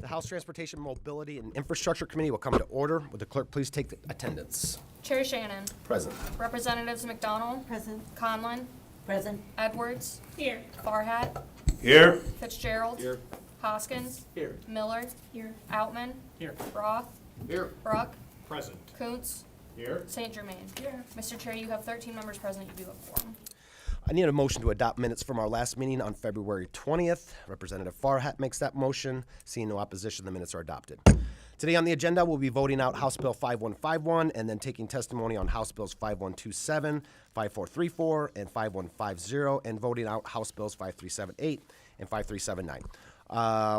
The House Transportation, Mobility, and Infrastructure Committee will come to order. Would the clerk please take the attendance? Chair Shannon. Present. Representatives McDonald. Present. Conlon. Present. Edwards. Here. Farhat. Here. Fitzgerald. Here. Hoskins. Here. Miller. Here. Outman. Here. Roth. Here. Bruck. Present. Kuntz. Here. St. Germain. Here. Mr. Chair, you have 13 members present. You do have quorum. I need a motion to adopt minutes from our last meeting on February 20th. Representative Farhat makes that motion. Seeing no opposition, the minutes are adopted. Today on the agenda, we'll be voting out House Bill 5151 and then taking testimony on House Bills 5127, 5434, and 5150, and voting out House Bills 5378 and 5379.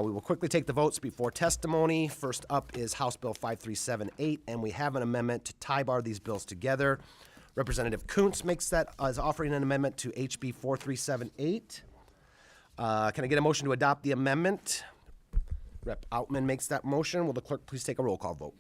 We will quickly take the votes before testimony. First up is House Bill 5378, and we have an amendment to tie bar these bills together. Representative Kuntz makes that, is offering an amendment to HB 4378. Can I get a motion to adopt the amendment? Rep. Outman makes that motion. Will the clerk please take a roll call vote?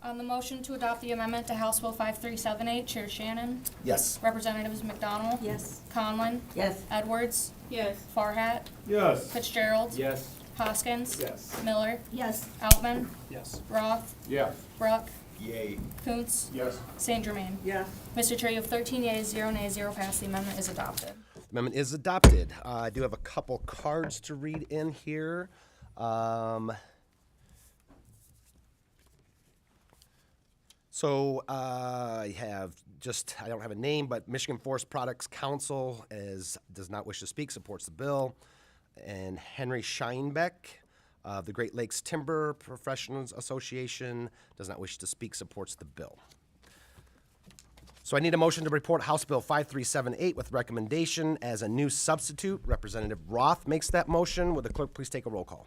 On the motion to adopt the amendment to House Bill 5378, Chair Shannon. Yes. Representatives McDonald. Yes. Conlon. Yes. Edwards. Yes. Farhat. Yes. Fitzgerald. Yes. Hoskins. Yes. Miller. Yes. Outman. Yes. Roth. Yes. Bruck. Yay. Kuntz. Yes. St. Germain. Yes. Mr. Chair, you have 13 yeas, 0 nays, 0 passed. The amendment is adopted. Amendment is adopted. I do have a couple cards to read in here. I don't have a name, but Michigan Forest Products Council does not wish to speak, supports the bill. And Henry Scheinbeck of the Great Lakes Timber Professionals Association does not wish to speak, supports the bill. So I need a motion to report House Bill 5378 with recommendation as a new substitute. Representative Roth makes that motion. Would the clerk please take a roll call?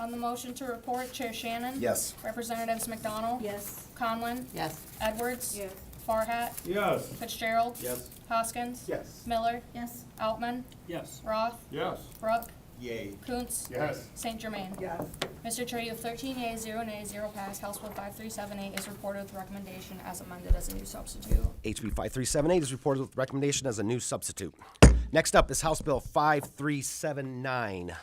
On the motion to report, Chair Shannon. Yes. Representatives McDonald. Yes. Conlon. Yes. Edwards. Yes. Farhat. Yes. Fitzgerald. Yes. Hoskins. Yes. Miller. Yes. Outman. Yes. Roth. Yes. Bruck. Yay. Kuntz. Yes. St. Germain. Yes. Mr. Chair, you have 13 yeas, 0 nays, 0 passed. House Bill 5378 is reported with recommendation as amended as a new substitute. HB 5378 is reported with recommendation as a new substitute. Next up is House Bill 5379.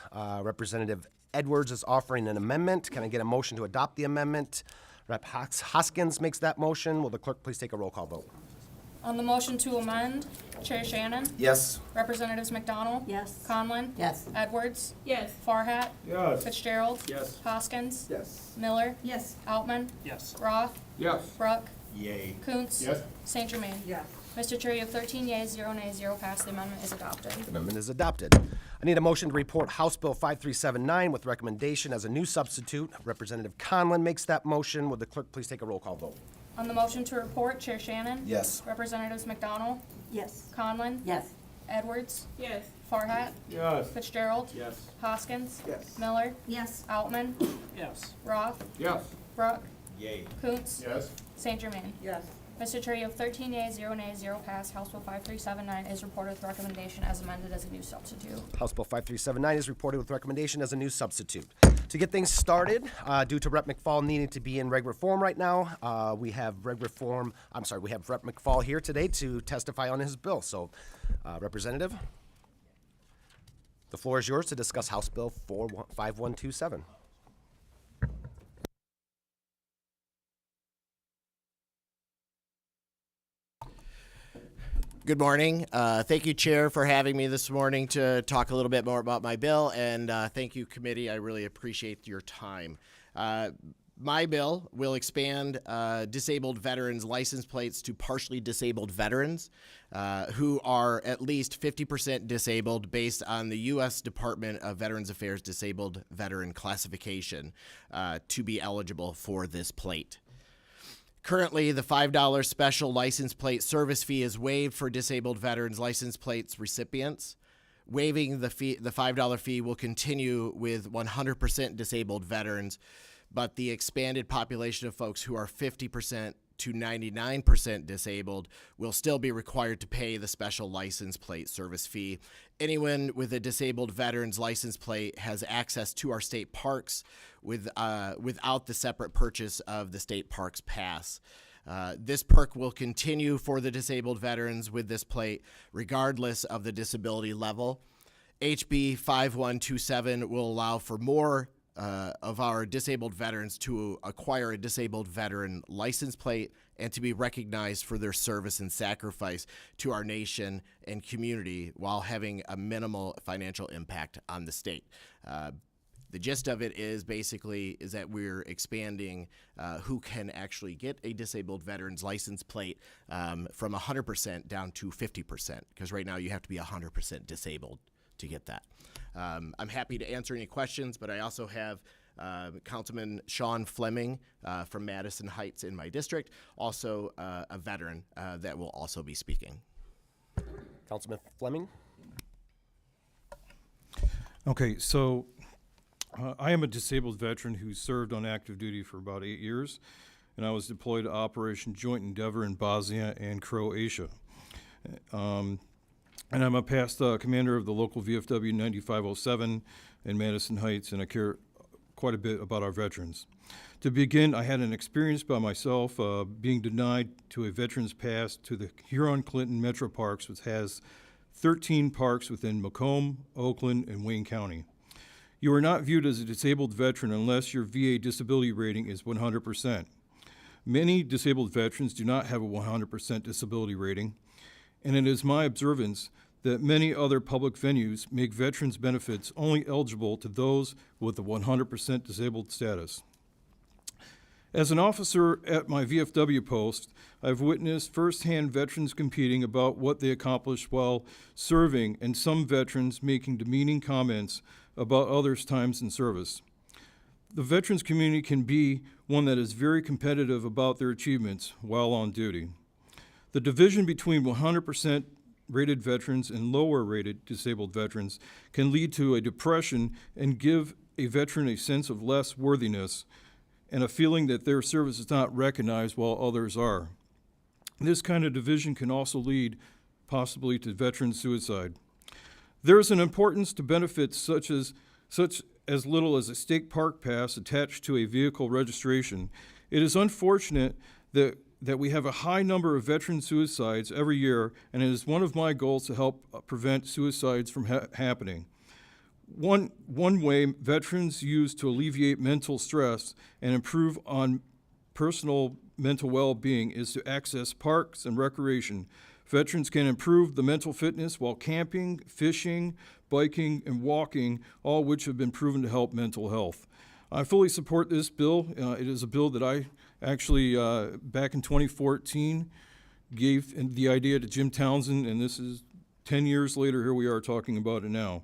Representative Edwards is offering an amendment. Can I get a motion to adopt the amendment? Rep. Hoskins makes that motion. Will the clerk please take a roll call vote? On the motion to amend, Chair Shannon. Yes. Representatives McDonald. Yes. Conlon. Yes. Edwards. Yes. Farhat. Yes. Fitzgerald. Yes. Hoskins. Yes. Miller. Yes. Outman. Yes. Roth. Yes. Bruck. Yay. Kuntz. Yes. St. Germain. Yes. Mr. Chair, you have 13 yeas, 0 nays, 0 passed. The amendment is adopted. The amendment is adopted. I need a motion to report House Bill 5379 with recommendation as a new substitute. Representative Conlon makes that motion. Would the clerk please take a roll call vote? On the motion to report, Chair Shannon. Yes. Representatives McDonald. Yes. Conlon. Yes. Edwards. Yes. Farhat. Yes. Fitzgerald. Yes. Hoskins. Yes. Miller. Yes. Outman. Yes. Roth. Yes. Bruck. Yay. Kuntz. Yes. St. Germain. Yes. Mr. Chair, you have 13 yeas, 0 nays, 0 passed. House Bill 5379 is reported with recommendation as amended as a new substitute. House Bill 5379 is reported with recommendation as a new substitute. To get things started, due to Rep. McFall needing to be in regular form right now, we have Rep. McFall here today to testify on his bill. So, Representative, the floor is yours to discuss House Bill 5127. Good morning. Thank you, Chair, for having me this morning to talk a little bit more about my bill, and thank you, committee. I really appreciate your time. My bill will expand disabled veterans' license plates to partially disabled veterans who are at least 50% disabled based on the U.S. Department of Veterans Affairs Disabled Veteran Classification to be eligible for this plate. Currently, the $5 special license plate service fee is waived for disabled veterans license plates recipients. Waiving the $5 fee will continue with 100% disabled veterans, but the expanded population of folks who are 50% to 99% disabled will still be required to pay the special license plate service fee. Anyone with a disabled veteran's license plate has access to our state parks without the separate purchase of the state parks pass. This perk will continue for the disabled veterans with this plate regardless of the disability level. HB 5127 will allow for more our disabled veterans to acquire a disabled veteran license plate and to be recognized for their service and sacrifice to our nation and community while having a minimal financial impact on the state. The gist of it is basically is that we're expanding who can actually get a disabled veteran's license plate from 100% down to 50%, because right now you have to be 100% disabled to get that. I'm happy to answer any questions, but I also have Councilman Sean Fleming from Madison Heights in my district, also a veteran that will also be speaking. Councilman Fleming? Okay, so I am a disabled veteran who served on active duty for about 8 years, and I was deployed to Operation Joint Endeavor in Bosnia and Croatia. And I'm a past commander of the local VFW 9507 in Madison Heights, and I care quite a bit about our veterans. To begin, I had an experience by myself being denied to a veteran's pass to the Huron-Clinton Metro Parks, which has 13 parks within Macomb, Oakland, and Wayne County. You are not viewed as a disabled veteran unless your VA disability rating is 100%. Many disabled veterans do not have a 100% disability rating, and it is my observance that many other public venues make veterans benefits only eligible to those with a 100% disabled status. As an officer at my VFW post, I've witnessed firsthand veterans competing about what they accomplished while serving, and some veterans making demeaning comments about others' times in service. The veterans community can be one that is very competitive about their achievements while on duty. The division between 100% rated veterans and lower rated disabled veterans can lead to a depression and give a veteran a sense of less worthiness and a feeling that their service is not recognized while others are. This kind of division can also lead possibly to veteran suicide. There is an importance to benefits such as little as a state park pass attached to a vehicle registration. It is unfortunate that we have a high number of veteran suicides every year, and it is one of my goals to help prevent suicides from happening. One way veterans use to alleviate mental stress and improve on personal mental well-being is to access parks and recreation. Veterans can improve the mental fitness while camping, fishing, biking, and walking, all which have been proven to help mental health. I fully support this bill. It is a bill that I actually, back in 2014, gave the idea to Jim Townsend, and this is 10 years later, here we are talking about it now.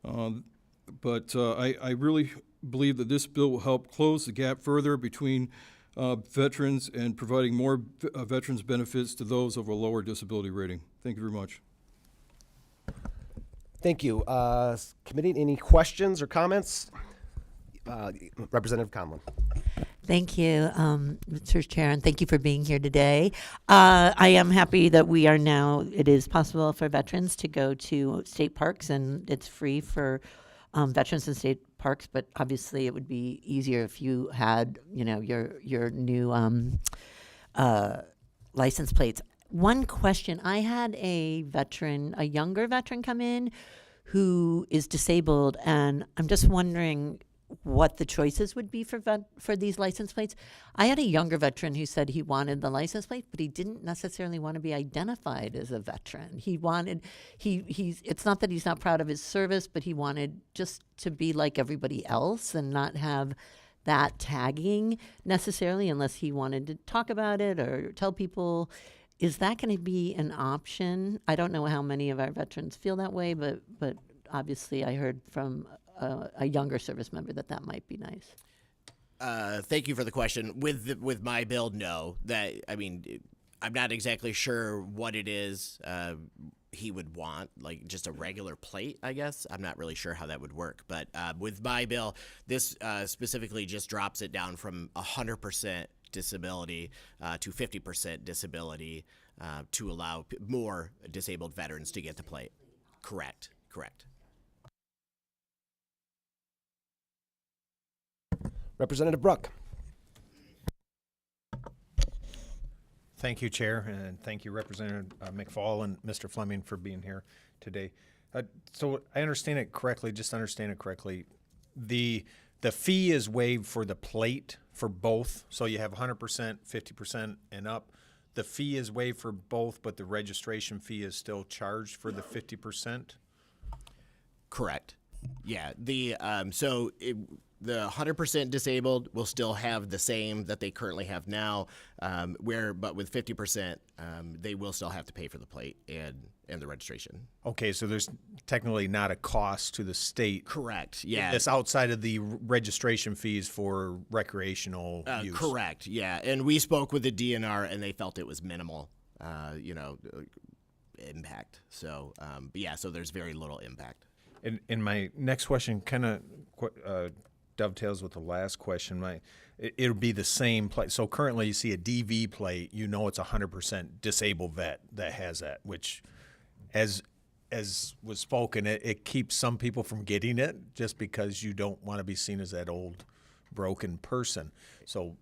But I really believe that this bill will help close the gap further between veterans and providing more veterans benefits to those of a lower disability rating. Thank you very much. Thank you. Committee, any questions or comments? Representative Conlon. Thank you, Mr. Chair, and thank you for being here today. I am happy that it is possible for veterans to go to state parks, and it's free for veterans in state parks, but obviously it would be easier if you had, your new license plates. One question, I had a younger veteran come in who is disabled, and I'm just wondering what the choices would be for these license plates. I had a younger veteran who said he wanted the license plate, but he didn't necessarily want to be identified as a veteran. He wanted, it's not that he's not proud of his service, but he wanted just to be like everybody else and not have that tagging necessarily unless he wanted to talk about it or tell people. Is that going to be an option? I don't know how many of our veterans feel that way, but obviously I heard from a younger service member that might be nice. Thank you for the question. With my bill, no. I'm not exactly sure what it is he would want, like just a regular plate, I guess. I'm not really sure how that would work. But with my bill, this specifically just drops it down from 100% disability to 50% disability to allow more disabled veterans to get the plate. Correct. Representative Bruck. Thank you, Chair, and thank you, Representative McFall and Mr. Fleming, for being here today. So I understand it correctly, the The fee is waived for the plate for both. So you have 100%, 50% and up. The fee is waived for both, but the registration fee is still charged for the 50%. Correct. Yeah. The 100% disabled will still have the same that they currently have now, but with 50%, they will still have to pay for the plate and the registration. Okay, so there's technically not a cost to the state. Correct. Yeah. It's outside of the registration fees for recreational use. Correct. Yeah. And we spoke with the DNR, and they felt it was minimal, impact. So, so there's very little impact. And my next question kind of dovetails with the last question. It'll be the same plate. So currently you see a DV plate, you know it's 100% disabled vet that has that, which as was spoken, it keeps some people from getting it just because you don't want to be seen as that old broken person. So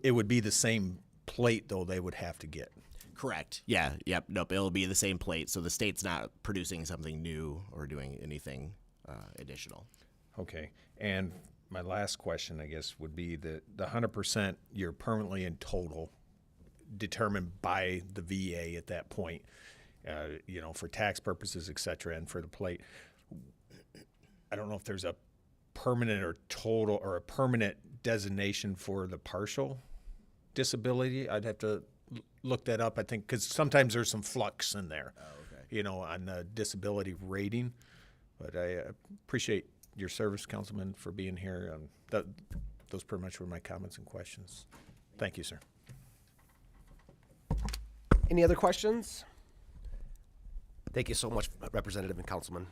it would be the same plate, though, they would have to get. Correct. Yeah. Yep. Nope. It'll be the same plate. So the state's not producing something new or doing anything additional. Okay. And my last question, I guess, would be the 100% you're permanently in total determined by the VA at that point, for tax purposes, et cetera, and for the plate. I don't know if there's a permanent or total or a permanent designation for the partial disability. I'd have to look that up, I think, because sometimes there's some flux in there, on the disability rating. But I appreciate your service, Councilman, for being here. Those pretty much were my comments and questions. Thank you, sir. Any other questions? Thank you so much, Representative and Councilman.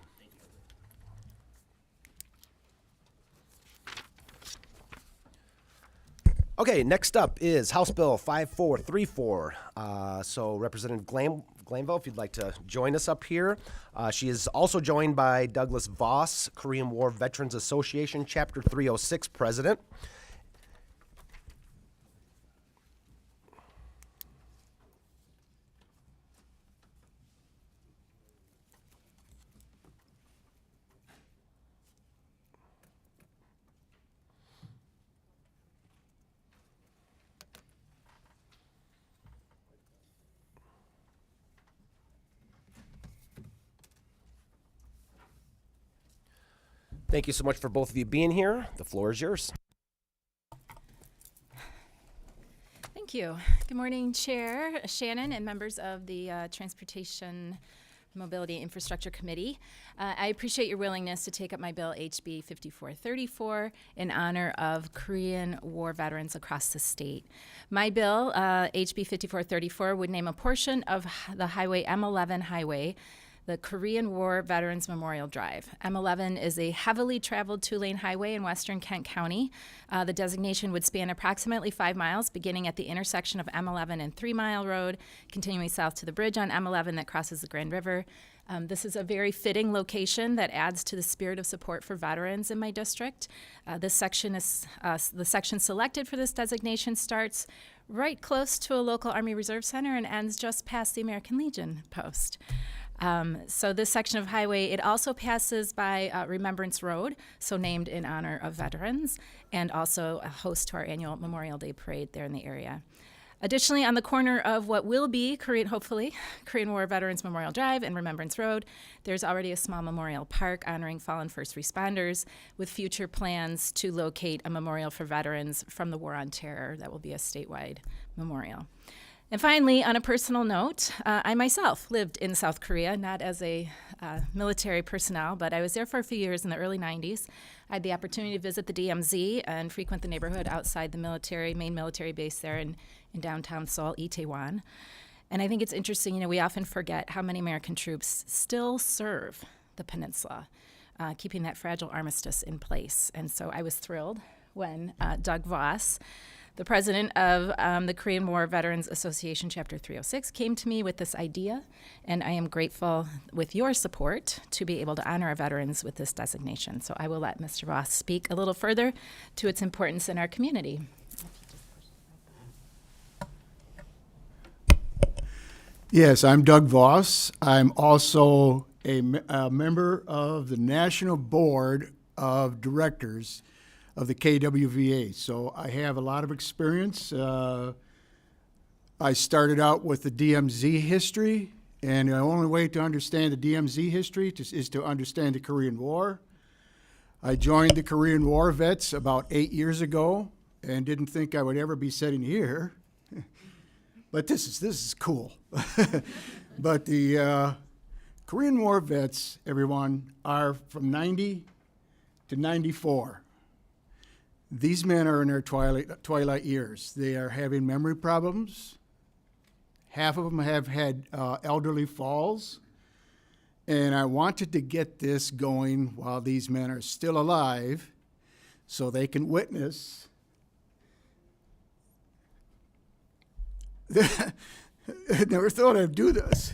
Okay, next up is House Bill 5434. So Representative Glanville, if you'd like to join us up here. She is also joined by Douglas Voss, Korean War Veterans Association, Chapter 306 President. Thank you so much for both of you being here. The floor is yours. Thank you. Good morning, Chair Shannon and members of the Transportation Mobility Infrastructure Committee. I appreciate your willingness to take up my bill HB 5434 in honor of Korean War veterans across the state. My bill, HB 5434, would name a portion of the Highway M11 highway the Korean War Veterans Memorial Drive. M11 is a heavily traveled two-lane highway in western Kent County. The designation would span approximately 5 miles, beginning at the intersection of M11 and 3 Mile Road, continuing south to the bridge on M11 that crosses the Grand River. This is a very fitting location that adds to the spirit of support for veterans in my district. This section is the section selected for this designation starts right close to a local Army Reserve Center and ends just past the American Legion post. So this section of highway, it also passes by Remembrance Road, so named in honor of veterans, and also a host to our annual Memorial Day Parade there in the area. Additionally, on the corner of what will be, hopefully, Korean War Veterans Memorial Drive and Remembrance Road, there's already a small memorial park honoring fallen first responders with future plans to locate a memorial for veterans from the War on Terror that will be a statewide memorial. And finally, on a personal note, I myself lived in South Korea, not as a military personnel, but I was there for a few years in the early 90s. I had the opportunity to visit the DMZ and frequent the neighborhood outside the main military base there in downtown Seoul, Itaewon. And I think it's interesting, we often forget how many American troops still serve the peninsula, keeping that fragile armistice in place. And so I was thrilled when Doug Voss, the president of the Korean War Veterans Association, Chapter 306, came to me with this idea, and I am grateful with your support to be able to honor our veterans with this designation. So I will let Mr. Voss speak a little further to its importance in our community. Yes, I'm Doug Voss. I'm also a member of the National Board of Directors of the KWVA. So I have a lot of experience. I started out with the DMZ history, and the only way to understand the DMZ history is to understand the Korean War. I joined the Korean War vets about 8 years ago and didn't think I would ever be sitting here. But this is cool. But the Korean War vets, everyone, are from 90 to 94. These men are in their twilight years. They are having memory problems. Half of them have had elderly falls. And I wanted to get this going while these men are still alive so they can witness. I never thought I'd do this.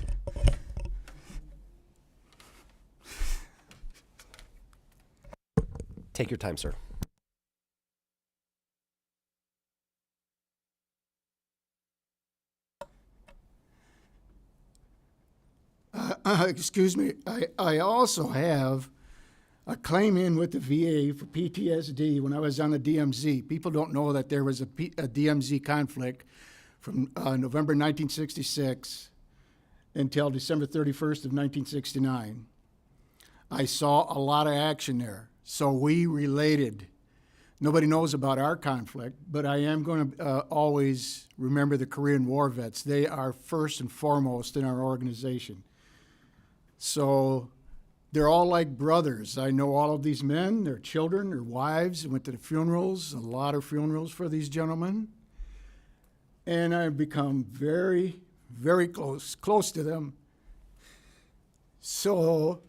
Take your time, sir. Excuse me, I also have a claim in with the VA for PTSD when I was on the DMZ. People don't know that there was a DMZ conflict from November 1966 until December 31st of 1969. I saw a lot of action there, so we related. Nobody knows about our conflict, but I am going to always remember the Korean War vets. They are first and foremost in our organization. So they're all like brothers. I know all of these men, their children, their wives. I went to the funerals, a lot of funerals for these gentlemen. And I've become very, very close to them. So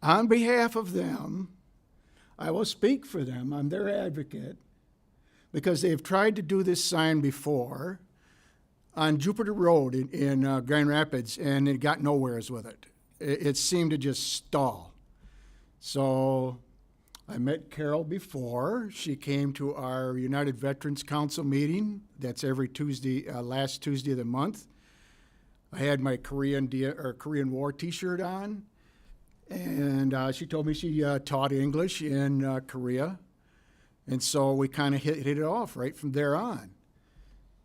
on behalf of them, I will speak for them. I'm their advocate because they've tried to do this sign before on Jupiter Road in Grand Rapids, and it got nowheres with it. It seemed to just stall. So I met Carol before. She came to our United Veterans Council meeting. That's every Tuesday, last Tuesday of the month. I had my Korean War T-shirt on, and she told me she taught English in Korea, and so we kind of hit it off right from there on.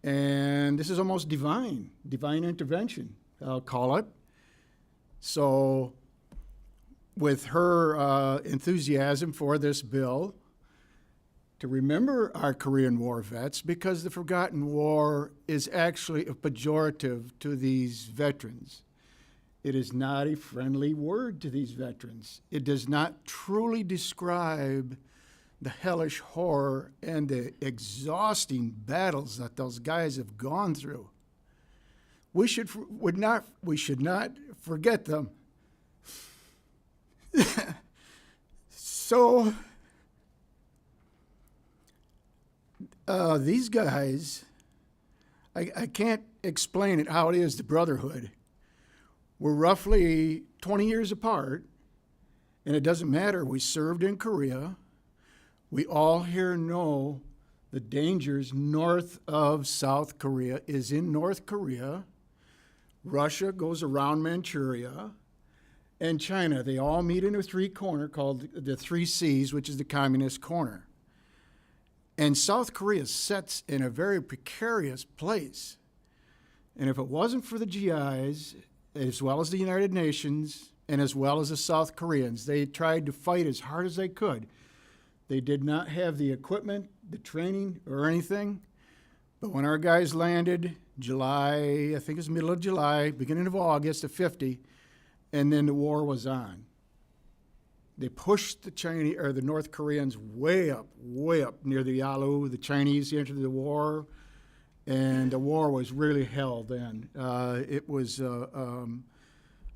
And this is almost divine intervention, I'll call it. So with her enthusiasm for this bill, to remember our Korean War vets, because the Forgotten War is actually a pejorative to these veterans. It is not a friendly word to these veterans. It does not truly describe the hellish horror and the exhausting battles that those guys have gone through. We should not forget them. So these guys, I can't explain it how it is, the brotherhood. We're roughly 20 years apart, and it doesn't matter. We served in Korea. We all here know the dangers north of South Korea is in North Korea. Russia goes around Manchuria, and China. They all meet in a three-corner called the Three Seas, which is the communist corner. And South Korea sits in a very precarious place. And if it wasn't for the GIs, as well as the United Nations, and as well as the South Koreans, they tried to fight as hard as they could. They did not have the equipment, the training, or anything. But when our guys landed, July, I think it was middle of July, beginning of August of 50, and then the war was on. They pushed the North Koreans way up near the Yalu. The Chinese entered the war, and the war was really hell then. It was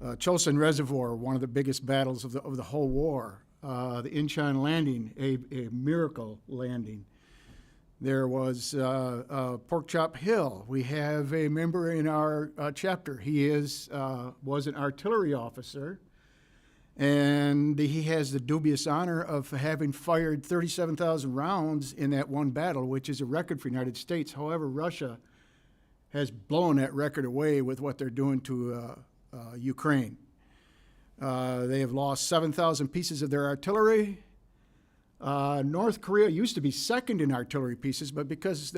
Chosin Reservoir, one of the biggest battles of the whole war. The Incheon landing, a miracle landing. There was Pork Chop Hill. We have a member in our chapter. He was an artillery officer, and he has the dubious honor of having fired 37,000 rounds in that one battle, which is a record for the United States. However, Russia has blown that record away with what they're doing to Ukraine. They have lost 7,000 pieces of their artillery. North Korea used to be second in artillery pieces, but because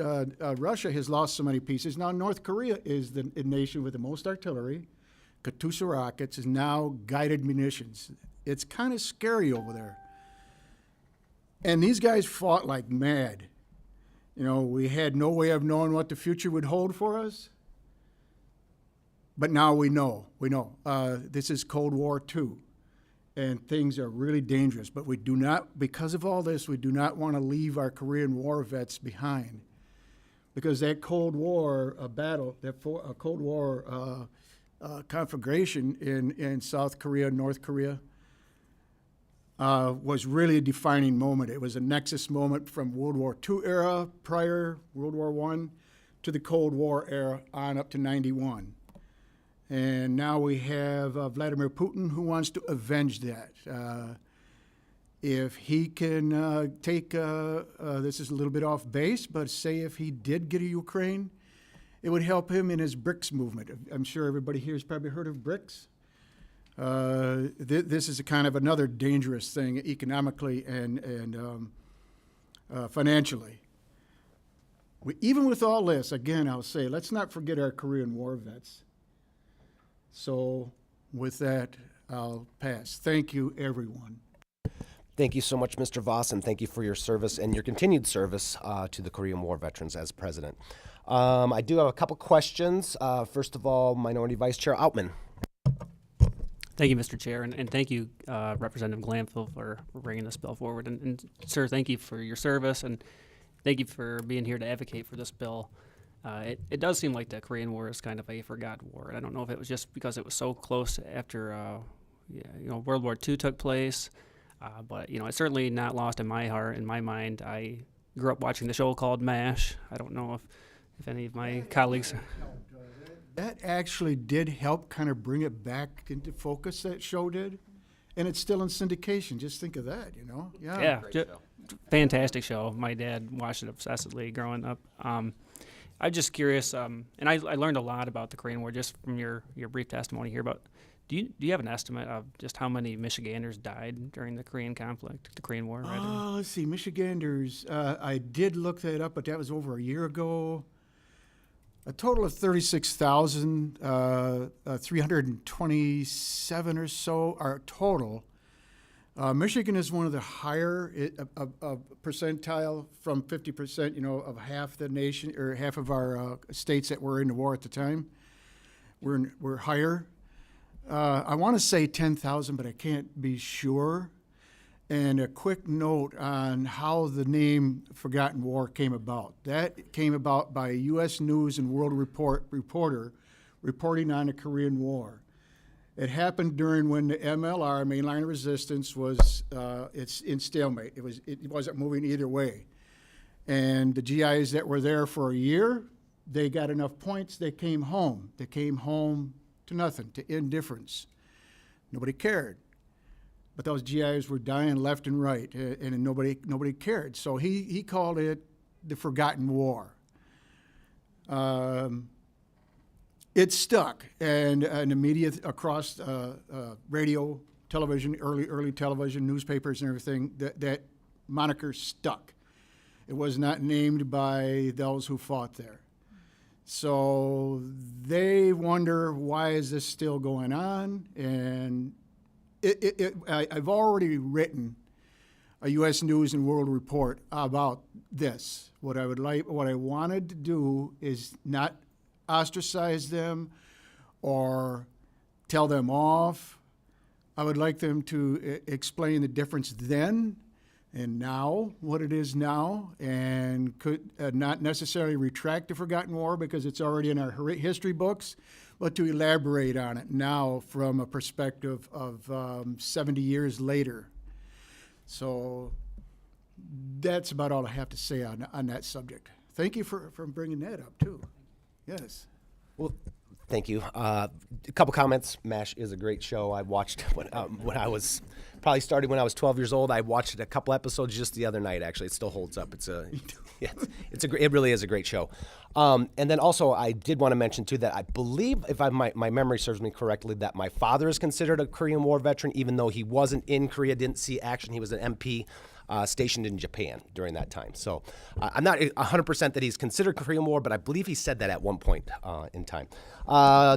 Russia has lost so many pieces, now North Korea is the nation with the most artillery. Katyusha rockets is now guided munitions. It's kind of scary over there. And these guys fought like mad. You know, we had no way of knowing what the future would hold for us. But now we know. This is Cold War II. And things are really dangerous. But we do not, because of all this, we do not want to leave our Korean War vets behind. Because that Cold War battle, Cold War conflagration in South Korea, North Korea, was really a defining moment. It was a nexus moment from World War II era, prior World War I, to the Cold War era on up to 91. And now we have Vladimir Putin who wants to avenge that. If he can take, this is a little bit off base, but say if he did get a Ukraine, it would help him in his BRICS movement. I'm sure everybody here has probably heard of BRICS. This is a kind of another dangerous thing economically and financially. Even with all this, again, I'll say, let's not forget our Korean War vets. So with that, I'll pass. Thank you, everyone. Thank you so much, Mr. Voss, and thank you for your service and your continued service to the Korean War veterans as president. I do have a couple questions. First of all, Minority Vice Chair Outman. Thank you, Mr. Chair, and thank you, Representative Glanville, for bringing this bill forward. And sir, thank you for your service, and thank you for being here to advocate for this bill. It does seem like the Korean War is kind of a forgotten war, and I don't know if it was just because it was so close after World War II took place, but it's certainly not lost in my heart, in my mind. I grew up watching the show called MASH. I don't know if any of my colleagues. That actually did help kind of bring it back into focus, that show did. And it's still in syndication. Just think of that, Yeah. Fantastic show. My dad watched it obsessively growing up. I'm just curious, and I learned a lot about the Korean War just from your brief testimony here, but do you have an estimate of just how many Michiganders died during the Korean conflict, the Korean War, rather? Let's see, Michiganders, I did look that up, but that was over a year ago. A total of 36,327 or so are total. Michigan is one of the higher percentile from 50%, of half the nation or half of our states that were in the war at the time. We're higher. I want to say 10,000, but I can't be sure. And a quick note on how the name Forgotten War came about. That came about by a U.S. News and World Report reporter reporting on the Korean War. It happened during when the MLR, mainline resistance, was it's in stalemate. It wasn't moving either way. And the GIs that were there for a year, they got enough points, they came home. They came home to nothing, to indifference. Nobody cared. But those GIs were dying left and right, and nobody cared. So he called it the Forgotten War. It stuck, and the media across radio, television, early television, newspapers, and everything, that moniker stuck. It was not named by those who fought there. So they wonder, why is this still going on? And I've already written a U.S. News and World Report about this. What I wanted to do is not ostracize them or tell them off. I would like them to explain the difference then and now, what it is now, and could not necessarily retract the Forgotten War because it's already in our history books, but to elaborate on it now from a perspective of 70 years later. So that's about all I have to say on that subject. Thank you for bringing that up, too. Yes. Well, thank you. A couple comments. MASH is a great show. I watched when I was Probably started when I was 12 years old. I watched it a couple episodes just the other night. Actually, it still holds up. It really is a great show. And then also, I did want to mention too that I believe, if my memory serves me correctly, that my father is considered a Korean War veteran, even though he wasn't in Korea, didn't see action. He was an MP stationed in Japan during that time. So I'm not 100% that he's considered Korean War, but I believe he said that at one point in time.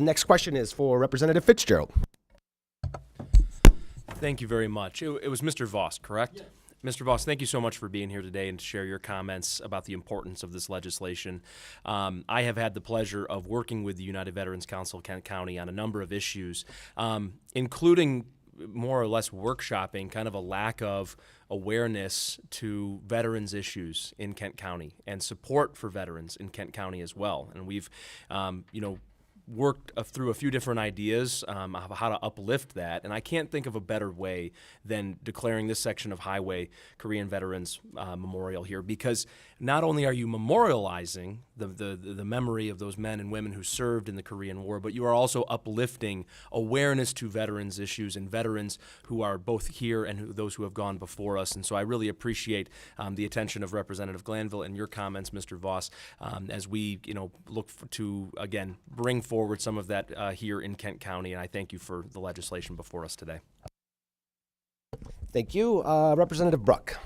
Next question is for Representative Fitzgerald. Thank you very much. It was Mr. Voss, correct? Yes. Mr. Voss, thank you so much for being here today and to share your comments about the importance of this legislation. I have had the pleasure of working with the United Veterans Council of Kent County on a number of issues, including more or less workshopping kind of a lack of awareness to veterans issues in Kent County and support for veterans in Kent County as well. And we've, worked through a few different ideas of how to uplift that, and I can't think of a better way than declaring this section of highway Korean Veterans Memorial here, because not only are you memorializing the memory of those men and women who served in the Korean War, but you are also uplifting awareness to veterans issues and veterans who are both here and those who have gone before us. And so I really appreciate the attention of Representative Glanville and your comments, Mr. Voss, as we look to again bring forward some of that here in Kent County, and I thank you for the legislation before us today. Thank you. Representative Bruck.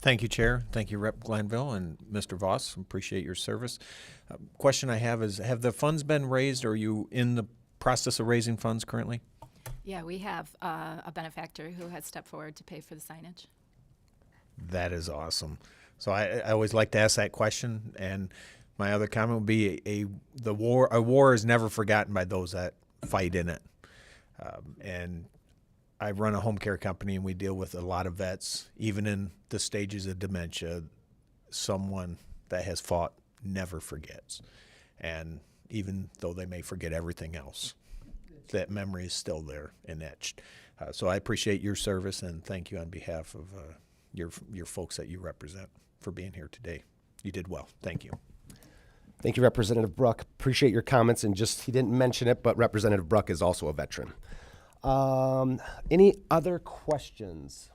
Thank you, Chair. Thank you, Rep. Glanville and Mr. Voss. Appreciate your service. Question I have is, have the funds been raised, or are you in the process of raising funds currently? Yeah, we have a benefactor who has stepped forward to pay for the signage. That is awesome. So I always like to ask that question, and my other comment would be a war is never forgotten by those that fight in it. And I run a home care company, and we deal with a lot of vets, even in the stages of dementia. Someone that has fought never forgets. And even though they may forget everything else, that memory is still there and etched. So I appreciate your service, and thank you on behalf of your folks that you represent for being here today. You did well. Thank you. Thank you, Representative Bruck. Appreciate your comments. And he didn't mention it, but Representative Bruck is also a veteran. Any other questions?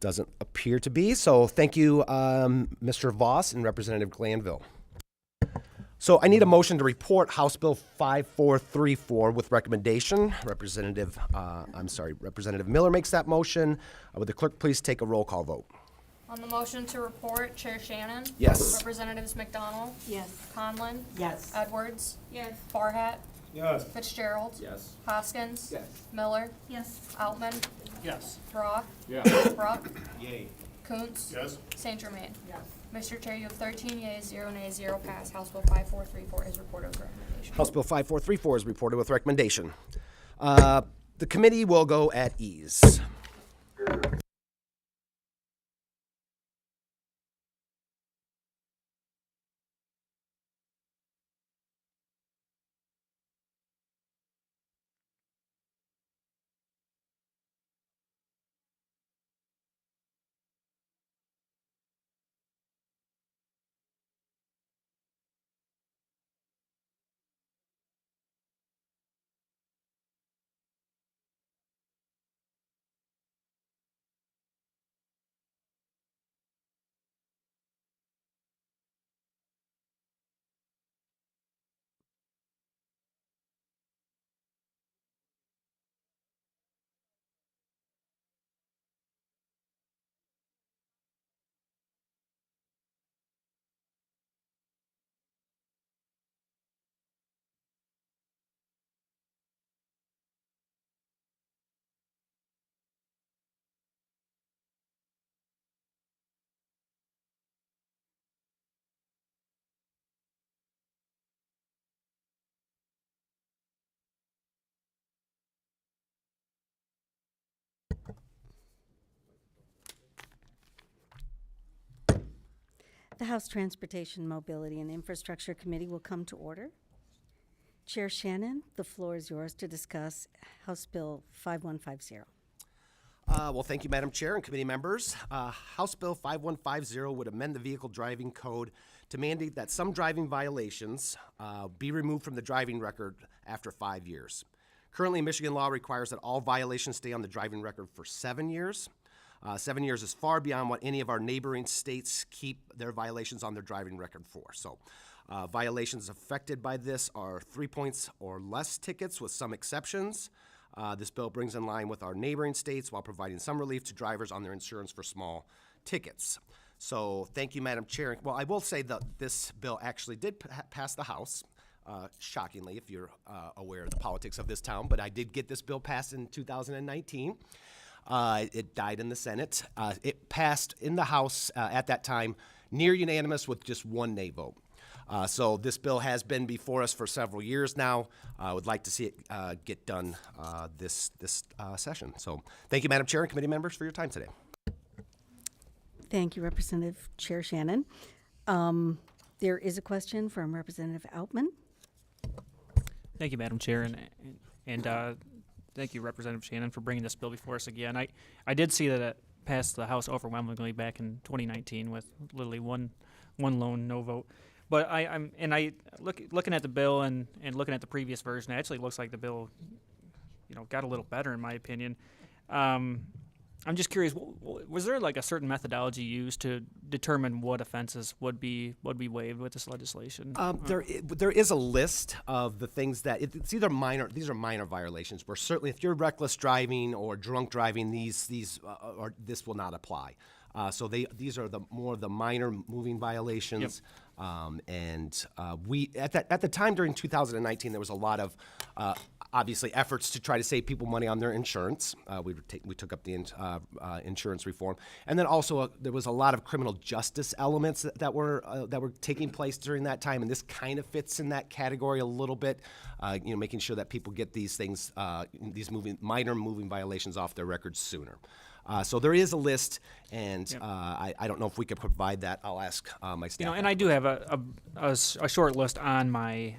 Doesn't appear to be. So thank you, Mr. Voss and Representative Glanville. So I need a motion to report House Bill 5434 with recommendation. Representative Miller makes that motion. Would the clerk please take a roll call vote? On the motion to report, Chair Shannon? Yes. Representatives McDonald? Yes. Conlon? Yes. Edwards? Yes. Farhat? Yes. Fitzgerald? Yes. Hoskins? Yes. Miller? Yes. Altman? Yes. Brock? Yes. Bruck? Yay. Kuntz? Yes. St. Germain? Yes. Mr. Chair, you have 13 yeas, 0 nays, 0 pass. House Bill 5434 is reported with recommendation. House Bill 5434 is reported with recommendation. The committee will go at ease. The House Transportation, Mobility, and Infrastructure Committee will come to order. Chair Shannon, the floor is yours to discuss House Bill 5150. Well, thank you, Madam Chair and committee members. House Bill 5150 would amend the Vehicle Driving Code to mandate that some driving violations be removed from the driving record after 5 years. Currently, Michigan law requires that all violations stay on the driving record for 7 years. 7 years is far beyond what any of our neighboring states keep their violations on their driving record for. So, violations affected by this are 3 points or less tickets, with some exceptions. This bill brings in line with our neighboring states while providing some relief to drivers on their insurance for small tickets. So, thank you, Madam Chair. Well, I will say that this bill actually did pass the House. Shockingly, if you're aware of the politics of this town, but I did get this bill passed in 2019. It died in the Senate. It passed in the House at that time, near unanimous with just one nay vote. So this bill has been before us for several years now. I would like to see it get done this session. So thank you, Madam Chair and committee members, for your time today. Thank you, Representative Chair Shannon. There is a question from Representative Outman. Thank you, Madam Chair, and thank you, Representative Shannon, for bringing this bill before us again. I did see that it passed the House overwhelmingly back in 2019 with literally one lone no vote. But looking at the bill and looking at the previous version, it actually looks like the bill, got a little better in my opinion. I'm just curious, was there like a certain methodology used to determine what offenses would be waived with this legislation? There is a list of the things that it's either minor. These are minor violations. Where certainly, if you're reckless driving or drunk driving, this will not apply. So these are the minor moving violations. Yep. We at the time during 2019, there was a lot of obviously efforts to try to save people money on their insurance. We took up the insurance reform, and then also there was a lot of criminal justice elements that were taking place during that time, and this kind of fits in that category a little bit. Making sure that people get these things, these minor moving violations off their records sooner. So there is a list, and yep. I don't know if we could provide that. I'll ask my staff. And I do have a short list on my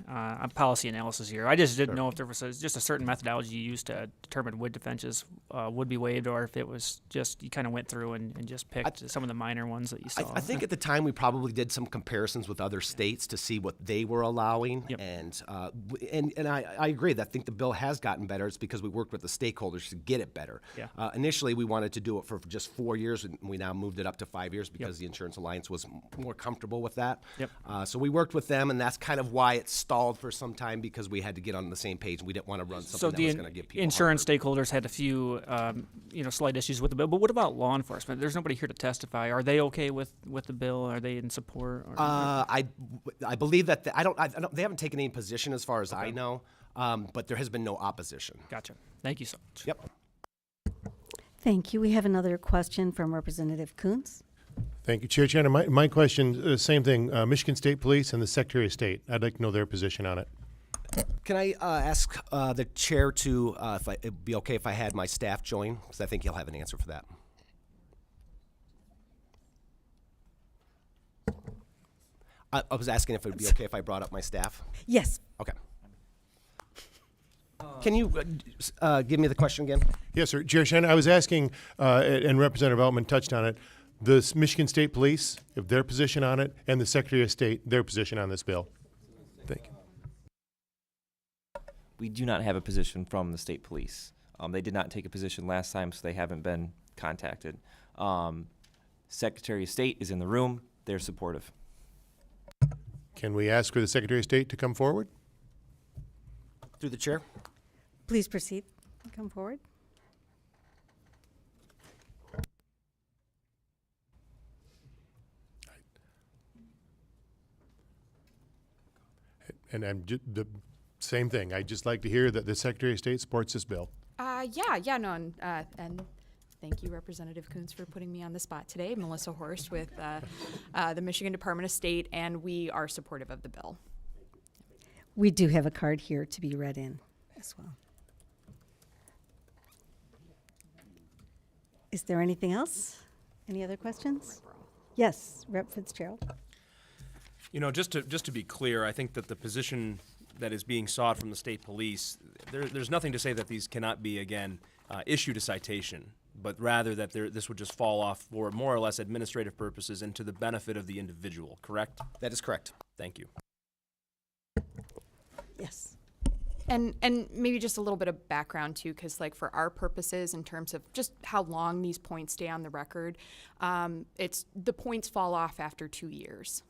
policy analysis here. I just didn't know if there was just a certain methodology you used to determine which offenses would be waived, or if it was just you kind of went through and just picked some of the minor ones that you saw. I think at the time we probably did some comparisons with other states to see what they were allowing, yep. and I agree that I think the bill has gotten better. It's because we worked with the stakeholders to get it better. Yeah. Initially, we wanted to do it for just 4 years, and we now moved it up to 5 years because the Insurance Alliance was more comfortable with that. Yep. So we worked with them, and that's kind of why it stalled for some time, because we had to get on the same page. We didn't want to run something that was going to give people insurance stakeholders had a few slight issues with the bill. But what about law enforcement? There's nobody here to testify. Are they okay with the bill? Are they in support? I believe that they haven't taken any position as far as I know, but there has been no opposition. Gotcha. Thank you so much. Yep. Thank you. We have another question from Representative Kuntz. Thank you, Chair Shannon. My question, same thing, Michigan State Police and the Secretary of State. I'd like to know their position on it. Can I ask the chair to, if it'd be okay if I had my staff join? Because I think he'll have an answer for that. I was asking if it would be okay if I brought up my staff. Yes. Okay. Can you give me the question again? Yes, sir. Chair Shannon, I was asking, and Representative Altman touched on it, the Michigan State Police, if their position on it, and the Secretary of State, their position on this bill. Thank you. We do not have a position from the state police. They did not take a position last time, so they haven't been contacted. Secretary of State is in the room. They're supportive. Can we ask for the Secretary of State to come forward? Through the chair. Please proceed. Come forward. And I'm the same thing. I'd just like to hear that the Secretary of State supports this bill. And thank you, Representative Kuntz, for putting me on the spot today. Melissa Horst with the Michigan Department of State, and we are supportive of the bill. We do have a card here to be read in as well. Is there anything else? Any other questions? Yes, Rep. Fitzgerald. Just to be clear, I think that the position that is being sought from the state police, there's nothing to say that these cannot be, again, issued a citation, but rather that this would just fall off for more or less administrative purposes and to the benefit of the individual, correct? That is correct. Thank you. Yes. And maybe just a little bit of background too, because like for our purposes, in terms of just how long these points stay on the record, it's the points fall off after 2 years.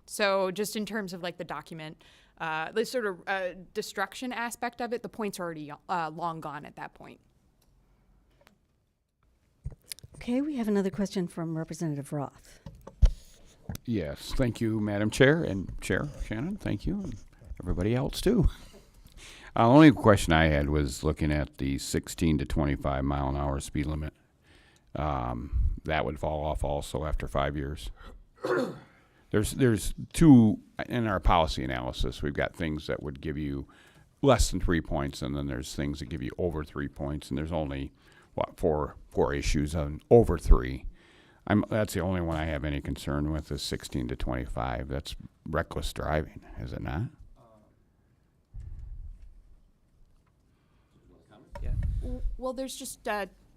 So just in terms of like the document, the sort of destruction aspect of it, the points are already long gone at that point. Okay, we have another question from Representative Roth. Yes, thank you, Madam Chair, and Chair Shannon, thank you, and everybody else too. The only question I had was looking at the 16 to 25 mile an hour speed limit. That would fall off also after 5 years. There's two, in our policy analysis, we've got things that would give you less than 3 points, and then there's things that give you over 3 points, and there's only, four issues on over 3. That's the only one I have any concern with is 16 to 25. That's reckless driving, is it not? Well, there's just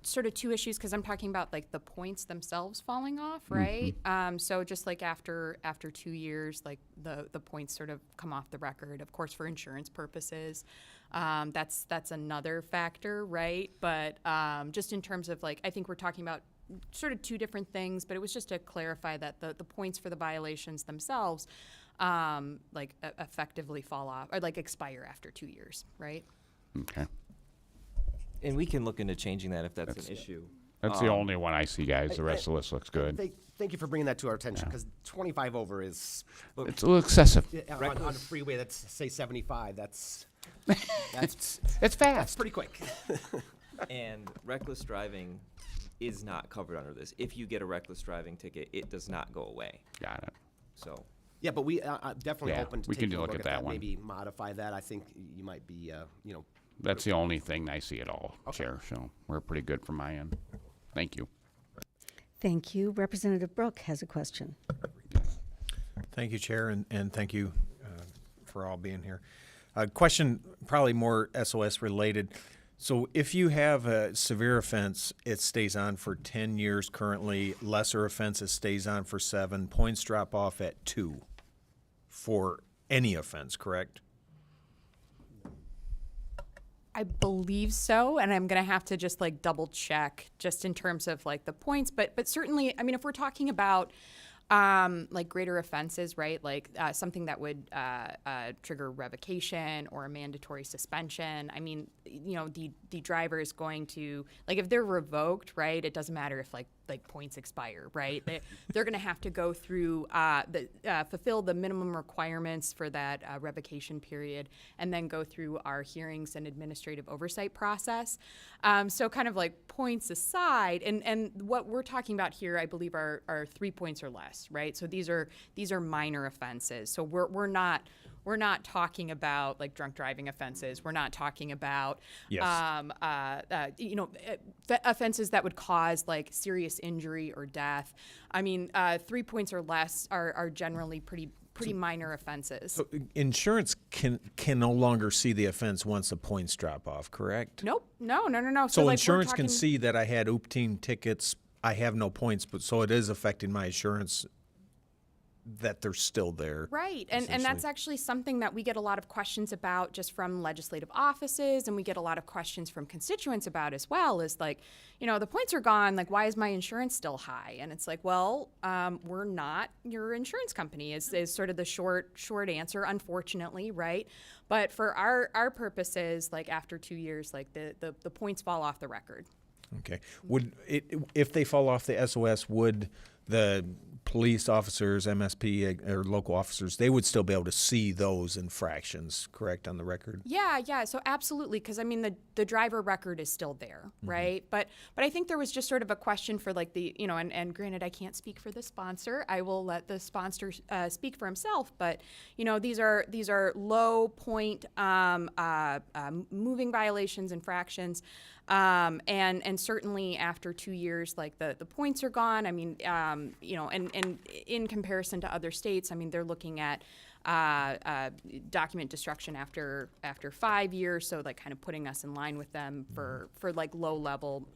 sort of two issues because I'm talking about like the points themselves falling off, right? So just like after 2 years, like the points sort of come off the record. Of course, for insurance purposes, that's another factor, right? But just in terms of like, I think we're talking about sort of two different things. But it was just to clarify that the points for the violations themselves, effectively fall off or like expire after 2 years, right? Okay. And we can look into changing that if that's an issue. That's the only one I see, guys. The rest of the list looks good. Thank you for bringing that to our attention, because 25 over is... It's a little excessive. On a freeway that's, say, 75, that's it's fast. That's pretty quick. And reckless driving is not covered under this. If you get a reckless driving ticket, it does not go away. Got it. So... Yeah, but we definitely Yeah, open to we can taking a look look at at that that, one. maybe modify that. I think you might be, That's the only thing I see at all, Okay. Chair. So we're pretty good from my end. Thank you. Thank you. Representative Brooke has a question. Thank you, Chair, and thank you for all being here. Question probably more SOS related. So if you have a severe offense, it stays on for 10 years currently. Lesser offense, it stays on for 7. Points drop off at 2 for any offense, correct? I believe so, and I'm gonna have to just like double check just in terms of like the points, but certainly, I mean, if we're talking about like greater offenses, right? Like something that would trigger revocation or a mandatory suspension. I mean, the driver is going to, like, if they're revoked, right? It doesn't matter if like points expire, right? They're going to have to go through fulfill the minimum requirements for that revocation period, and then go through our hearings and administrative oversight process. So kind of like points aside, and what we're talking about here, I believe, are 3 points or less, right? So these are minor offenses. So we're not talking about like drunk driving offenses. We're not talking about offenses that would cause like serious injury or death. I mean, 3 points or less are generally pretty minor offenses. So insurance can no longer see the offense once the points drop off, correct? Nope. No. So like, insurance can see that I had oop-team tickets, I have no points, but so it is affecting my insurance that they're still there. Right. And that's actually something that we get a lot of questions about just from legislative offices, and we get a lot of questions from constituents about as well, is like, the points are gone, like, why is my insurance still high? And it's like, well, we're not your insurance company is sort of the short answer, unfortunately, right? But for our purposes, like after 2 years, like the points fall off the record. Okay. If they fall off the SOS, would the police officers, MSP, or local officers, they would still be able to see those infractions, correct, on the record? Yeah. So absolutely, because I mean the driver record is still there, right? But I think there was just sort of a question for like the and granted I can't speak for the sponsor. I will let the sponsor speak for himself. But these are low point moving violations, infractions. And certainly after 2 years, like the points are gone. I mean, and in comparison to other states, I mean, they're looking at document destruction after 5 years. So like kind of putting us in line with them for like low level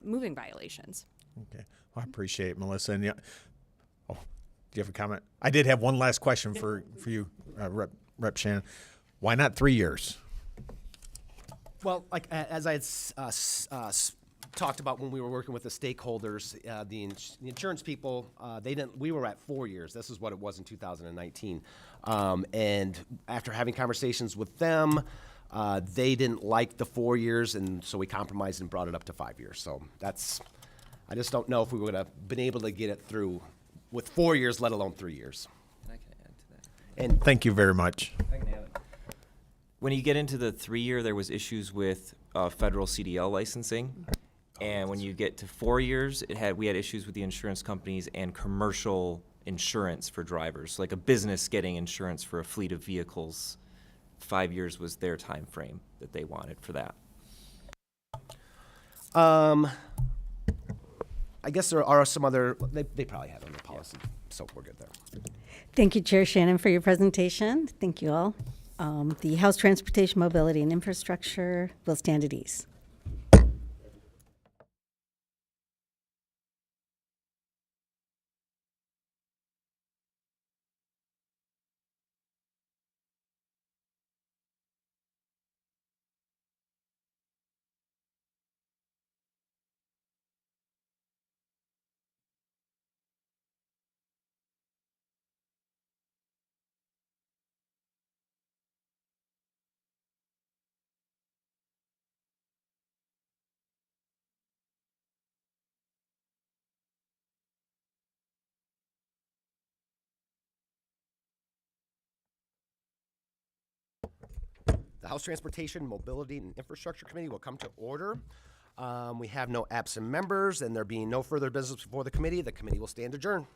moving violations. Okay. Well, I appreciate it, Melissa. And do you have a comment? I did have one last question for you, Rep Shannon. Why not 3 years? Well, like as I had talked about when we were working with the stakeholders, the insurance people, they didn't. We were at 4 years. This is what it was in 2019. And after having conversations with them, they didn't like the 4 years, and so we compromised and brought it up to 5 years. So that's. I just don't know if we would have been able to get it through with 4 years, let alone 3 years. I can add to that. And Thank you very much. When you get into the 3-year, there was issues with federal CDL licensing. And when you get to 4 years, we had issues with the insurance companies and commercial insurance for drivers, like a business getting insurance for a fleet of vehicles. 5 years was their time frame that they wanted for that. I guess there are some other. They probably have it in the policy, so we're good there. Thank you, Chair Shannon, for your presentation. Thank you all. The House Transportation, Mobility, and Infrastructure will stand at ease. The House Transportation, Mobility, and Infrastructure Committee will come to order. We have no absent members, and there being no further business before the committee will stand adjourned.